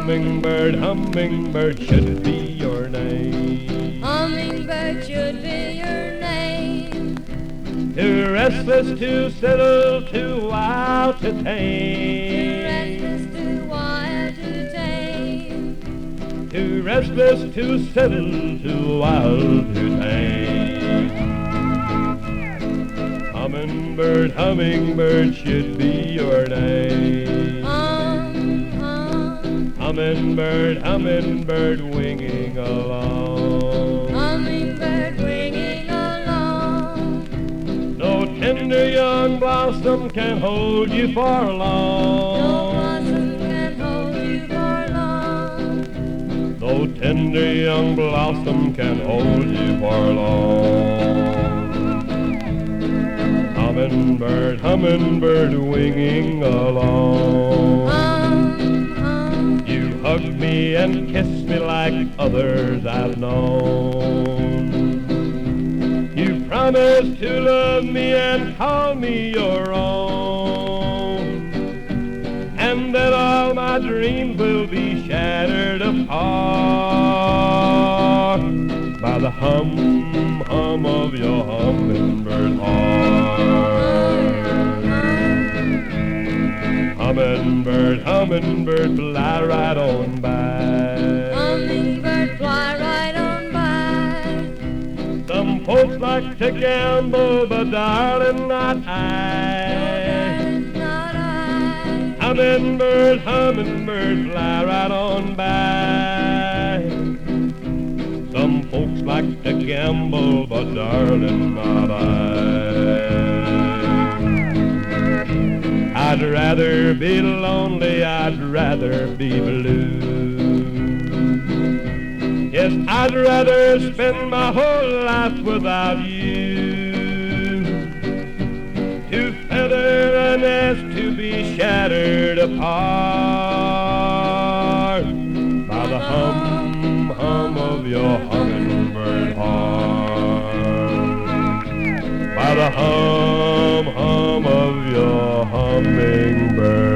Hummingbird, hummingbird should be your name. Hummingbird should be your name. Too restless to settle, too wild to Too tame. restless, too wild to tame. Too restless to settle, too wild to tame. Hummingbird, hummingbird should be your name. Hummingbird, hummingbird winging along. Hummingbird winging along. No tender young blossom can hold you for No long. blossom can hold you for long. No tender young blossom can hold you for long. Hummingbird, hummingbird winging along. You hug me and kiss me like others I've known. You promise to love me and call me your own. And that all my dreams will be shattered apart by the hum, hum of your hummingbird heart. Hummingbird, hummingbird, fly right on by. Hummingbird fly right on by. Some folks like to gamble, but darling, not No, I. darling, not I. Hummingbird, hummingbird, fly right on by. Some folks like to gamble, but darling, not I. I'd rather be lonely, I'd rather be blue. Yes, I'd rather spend my whole life without you. To feather a nest to be shattered apart by the hum, hum of your hummingbird heart. By the hum, hum of your hummingbird